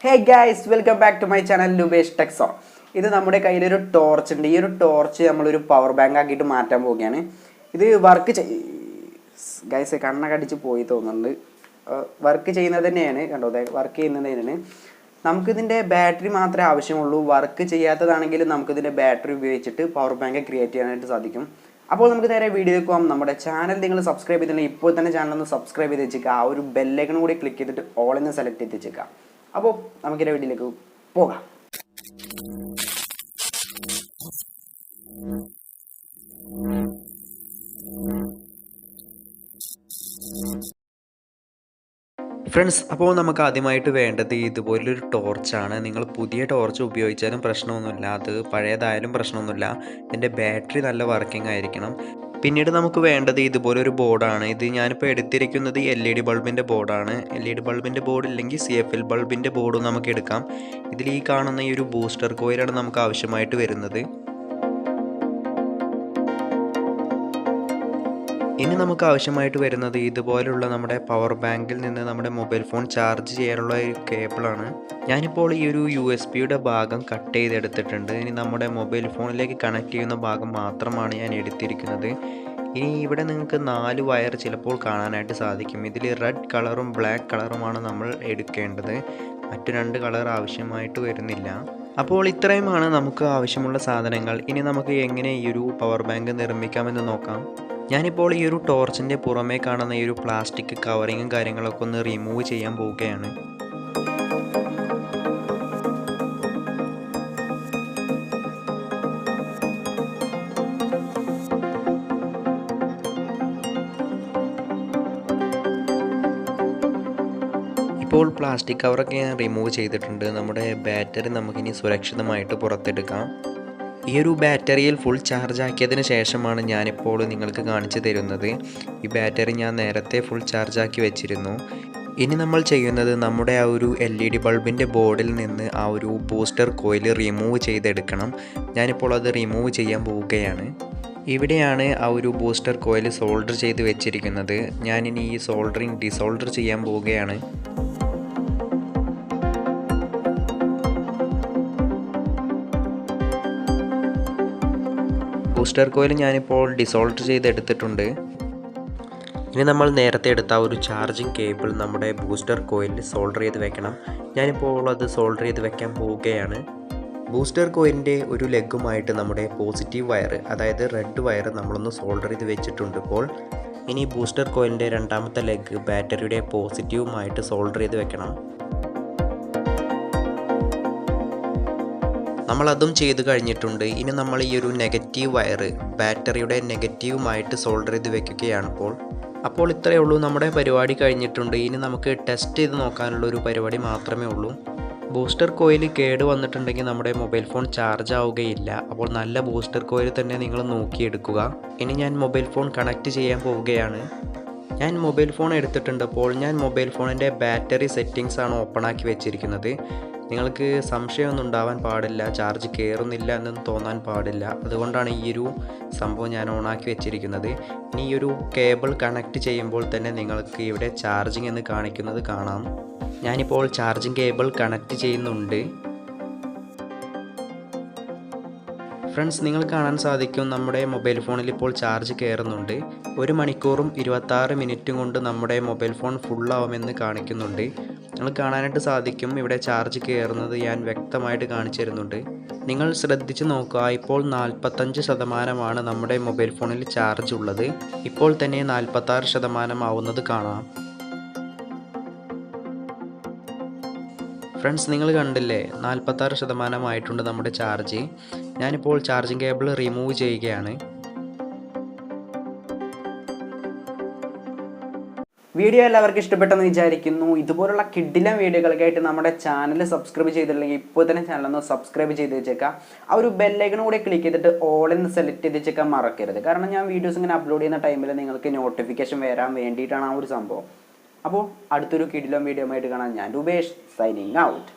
Hey guys, welcome back to my channel Roopesh Techso. ഇത് നമ്മുടെ കയ്യിൽ ഒരു ടോർച്ച് ഉണ്ട്. ഈ ഒരു ടോർച്ച് നമ്മൾ ഒരു പവർ ബാങ്ക് ആക്കിയിട്ട് മാറ്റാൻ പോവുകയാണ്. ഇത് വർക്ക് ഗൈസ് കണ്ണൊക്കെ അടിച്ച് പോയി തോന്നുന്നുണ്ട്. വർക്ക് ചെയ്യുന്നത് തന്നെയാണ്, കണ്ടോ, വർക്ക് ചെയ്യുന്നത് തന്നെയാണ്. നമുക്കിതിൻ്റെ ബാറ്ററി മാത്രമേ ആവശ്യമുള്ളൂ. വർക്ക് ചെയ്യാത്തതാണെങ്കിൽ നമുക്കിതിൻ്റെ ബാറ്ററി ഉപയോഗിച്ചിട്ട് പവർ ബാങ്ക് ക്രിയേറ്റ് ചെയ്യാനായിട്ട് സാധിക്കും. അപ്പോൾ നമുക്ക് നേരെ വീഡിയോയിലേക്ക് പോകാം. നമ്മുടെ ചാനൽ നിങ്ങൾ സബ്സ്ക്രൈബ് ചെയ്തിട്ടുണ്ടെങ്കിൽ ഇപ്പോൾ തന്നെ ചാനൽ ഒന്ന് സബ്സ്ക്രൈബ് ചെയ്ത് വെച്ചേക്കുക. ആ ഒരു ബെല്ലൈക്കൺ കൂടി ക്ലിക്ക് ചെയ്തിട്ട് ഓൾ എന്ന് സെലക്ട് ചെയ്ത് വെച്ചേക്കുക. അപ്പോൾ നമുക്കിൻ്റെ വീഡിയോയിലേക്ക് പോകാം. ഫ്രണ്ട്സ്, അപ്പോൾ നമുക്ക് ആദ്യമായിട്ട് വേണ്ടത് ഇതുപോലൊരു ടോർച്ചാണ്. നിങ്ങൾ പുതിയ ടോർച്ച് ഉപയോഗിച്ചാലും പ്രശ്നമൊന്നുമില്ല, അത് പഴയതായാലും പ്രശ്നമൊന്നുമില്ല. ഇതിൻ്റെ ബാറ്ററി നല്ല വർക്കിംഗ് ആയിരിക്കണം. പിന്നീട് നമുക്ക് വേണ്ടത് ഇതുപോലൊരു ബോർഡാണ്. ഇത് ഞാനിപ്പോൾ എടുത്തിരിക്കുന്നത് LED ബൾബിൻ്റെ ബോർഡാണ്. LED ബൾബിൻ്റെ ബോർഡ് ഇല്ലെങ്കിൽ CFL ബൾബിൻ്റെ ബോർഡും നമുക്ക് എടുക്കാം. ഇതിൽ ഈ കാണുന്ന ഈ ഒരു ബൂസ്റ്റർ കോയിലാണ് നമുക്ക് ആവശ്യമായിട്ട് വരുന്നത്. ഇനി നമുക്ക് ആവശ്യമായിട്ട് വരുന്നത് ഇതുപോലുള്ള നമ്മുടെ പവർ ബാങ്കിൽ നിന്ന് നമ്മുടെ മൊബൈൽ ഫോൺ ചാർജ് ചെയ്യാനുള്ള ഒരു കേബിളാണ്. ഞാനിപ്പോൾ ഈ ഒരു USB ഭാഗം കട്ട് ചെയ്തെടുത്തിട്ടുണ്ട്. ഇനി നമ്മുടെ മൊബൈൽ ഫോണിലേക്ക് കണക്ട് ചെയ്യുന്ന ഭാഗം മാത്രമാണ് ഞാൻ എടുത്തിരിക്കുന്നത്. ഇനി ഇവിടെ നിങ്ങൾക്ക് 4 വയർ ചിലപ്പോൾ കാണാനായിട്ട് സാധിക്കും. ഇതിൽ റെഡ് കളറും ബ്ലാക്ക് കളറുമാണ് നമ്മൾ എടുക്കേണ്ടത്. മറ്റു 2 കളർ ആവശ്യമായിട്ട് വരുന്നില്ല. അപ്പോൾ ഇത്രയുമാണ് നമുക്ക് ആവശ്യമുള്ള സാധനങ്ങൾ. ഇനി നമുക്ക് എങ്ങനെ ഈ ഒരു പവർ ബാങ്ക് നിർമ്മിക്കാമെന്ന് നോക്കാം. ഞാനിപ്പോൾ ഈ ഒരു ടോർച്ചിൻ്റെ പുറമേ കാണുന്ന ഈ ഒരു പ്ലാസ്റ്റിക് കവറിങ്ങും കാര്യങ്ങളൊക്കെ ഒന്ന് റിമൂവ് ചെയ്യാൻ പോവുകയാണ്. ഇപ്പോൾ പ്ലാസ്റ്റിക് കവറൊക്കെ ഞാൻ റിമൂവ് ചെയ്തിട്ടുണ്ട്. നമ്മുടെ ബാറ്ററി നമുക്കിനി സുരക്ഷിതമായിട്ട് പുറത്തെടുക്കാം. ഈ ഒരു ബാറ്ററിയിൽ ഫുൾ ചാർജ് ആക്കിയതിന് ശേഷമാണ് ഞാനിപ്പോൾ നിങ്ങൾക്ക് കാണിച്ചു തരുന്നത്. ഈ ബാറ്ററി ഞാൻ നേരത്തെ ഫുൾ ചാർജ് ആക്കി വെച്ചിരുന്നു. ഇനി നമ്മൾ ചെയ്യുന്നത് നമ്മുടെ ആ ഒരു LED ബൾബിൻ്റെ ബോർഡിൽ നിന്ന് ആ ഒരു ബൂസ്റ്റർ കോയിൽ റിമൂവ് ചെയ്തെടുക്കണം. ഞാനിപ്പോൾ അത് റിമൂവ് ചെയ്യാൻ പോവുകയാണ്. ഇവിടെയാണ് ആ ഒരു ബൂസ്റ്റർ കോയിൽ സോൾഡർ ചെയ്ത് വെച്ചിരിക്കുന്നത്. ഞാനിനി ഈ സോൾഡറിങ് ഡിസോൾഡർ ചെയ്യാൻ പോവുകയാണ്. ബൂസ്റ്റർ കോയിൽ ഞാനിപ്പോൾ ഡിസോൾഡർ ചെയ്തെടുത്തിട്ടുണ്ട്. ഇനി നമ്മൾ നേരത്തെ എടുത്ത ഒരു ചാർജിങ് കേബിൾ നമ്മുടെ ബൂസ്റ്റർ കോയിലിൽ സോൾഡർ ചെയ്ത് വെക്കണം. ഞാനിപ്പോൾ അത് സോൾഡർ ചെയ്ത് വെക്കാൻ പോവുകയാണ്. ബൂസ്റ്റർ കോയിലിൻ്റെ ഒരു ലെഗുമായിട്ട് നമ്മുടെ പോസിറ്റീവ് വയർ, അതായത് റെഡ് വയർ നമ്മളൊന്ന് സോൾഡർ ചെയ്ത് വെച്ചിട്ടുണ്ട്. ഇപ്പോൾ ഇനി ബൂസ്റ്റർ കോയിലിൻ്റെ രണ്ടാമത്തെ ലെഗ് ബാറ്ററിയുടെ പോസിറ്റീവുമായിട്ട് സോൾഡർ ചെയ്ത് വെക്കണം. നമ്മളതും ചെയ്ത് കഴിഞ്ഞിട്ടുണ്ട്. ഇനി നമ്മൾ ഈ ഒരു നെഗറ്റീവ് വയർ ബാറ്ററിയുടെ നെഗറ്റീവുമായിട്ട് സോൾഡർ ചെയ്ത് വെക്കുകയാണ്. അപ്പോൾ ഇത്രയേ ഉള്ളൂ, നമ്മുടെ പരിപാടി കഴിഞ്ഞിട്ടുണ്ട്. ഇനി നമുക്ക് ടെസ്റ്റ് ചെയ്ത് നോക്കാനുള്ള ഒരു പരിപാടി മാത്രമേ ഉള്ളൂ. ബൂസ്റ്റർ കോയിൽ കേട് വന്നിട്ടുണ്ടെങ്കിൽ നമ്മുടെ മൊബൈൽ ഫോൺ ചാർജ് ആവുകയില്ല. അപ്പോൾ നല്ല ബൂസ്റ്റർ കോയിൽ തന്നെ നിങ്ങൾ നോക്കിയെടുക്കുക. ഇനി ഞാൻ മൊബൈൽ ഫോൺ കണക്ട് ചെയ്യാൻ പോവുകയാണ്. ഞാൻ മൊബൈൽ ഫോൺ എടുത്തിട്ടുണ്ട്. അപ്പോൾ ഞാൻ മൊബൈൽ ഫോണിൻ്റെ ബാറ്ററി സെറ്റിങ്സ് ആണ് ഓപ്പൺ ആക്കി വെച്ചിരിക്കുന്നത്. നിങ്ങൾക്ക് സംശയമൊന്നും ഉണ്ടാവാൻ പാടില്ല, ചാർജ് കയറുന്നില്ല എന്നൊന്നും തോന്നാൻ പാടില്ല. അതുകൊണ്ടാണ് ഈ ഒരു സംഭവം ഞാൻ ഓണാക്കി വെച്ചിരിക്കുന്നത്. ഇനി ഈ ഒരു കേബിൾ കണക്ട് ചെയ്യുമ്പോൾ തന്നെ നിങ്ങൾക്ക് ഇവിടെ ചാർജിങ് എന്ന് കാണിക്കുന്നത് കാണാം. ഞാനിപ്പോൾ ചാർജിങ് കേബിൾ കണക്ട് ചെയ്യുന്നുണ്ട്. ഫ്രണ്ട്സ്, നിങ്ങൾ കാണാൻ സാധിക്കും നമ്മുടെ മൊബൈൽ ഫോണിൽ ഇപ്പോൾ ചാർജ് കയറുന്നുണ്ട്. 1 മണിക്കൂറും 26 മിനിറ്റും കൊണ്ട് നമ്മുടെ മൊബൈൽ ഫോൺ ഫുള്ളാവുമെന്ന് കാണിക്കുന്നുണ്ട്. നിങ്ങൾ കാണാനായിട്ട് സാധിക്കും, ഇവിടെ ചാർജ് കയറുന്നത് ഞാൻ വ്യക്തമായിട്ട് കാണിച്ചു തരുന്നുണ്ട്. നിങ്ങൾ ശ്രദ്ധിച്ച് നോക്കുക. ഇപ്പോൾ 45% നമ്മുടെ മൊബൈൽ ഫോണിൽ ചാർജ് ഉള്ളത്. ഇപ്പോൾ തന്നെ 46% ആവുന്നത് കാണാം. ഫ്രണ്ട്സ്, നിങ്ങൾ കണ്ടില്ലേ, 46% ആയിട്ടുണ്ട് നമ്മുടെ ചാർജ്. ഞാനിപ്പോൾ ചാർജിങ് കേബിൾ റിമൂവ് ചെയ്യുകയാണ്. വീഡിയോ എല്ലാവർക്കും ഇഷ്ടപ്പെട്ടെന്ന് വിചാരിക്കുന്നു. ഇതുപോലുള്ള കിഡിലൻ വീഡിയോകൾക്കായിട്ട് നമ്മുടെ ചാനൽ സബ്സ്ക്രൈബ് ചെയ്തിട്ടില്ലെങ്കിൽ ഇപ്പോൾ തന്നെ ചാനൽ ഒന്ന് സബ്സ്ക്രൈബ് ചെയ്ത് വെച്ചേക്കാം. ആ ഒരു ബെല്ലൈക്കൺ കൂടെ ക്ലിക്ക് ചെയ്തിട്ട് ഓൾ എന്ന് സെലക്ട് ചെയ്ത് വെച്ചേക്കാൻ മറക്കരുത്. കാരണം ഞാൻ വീഡിയോസ് ഇങ്ങനെ അപ്ലോഡ് ചെയ്യുന്ന ടൈമിൽ നിങ്ങൾക്ക് നോട്ടിഫിക്കേഷൻ വരാൻ വേണ്ടിയിട്ടാണ് ആ ഒരു സംഭവം. അപ്പോൾ അടുത്തൊരു കിഡിലൻ വീഡിയോ ആയിട്ട് കാണാം. ഞാൻ രൂപേഷ്, സൈനിങ് ഔട്ട്.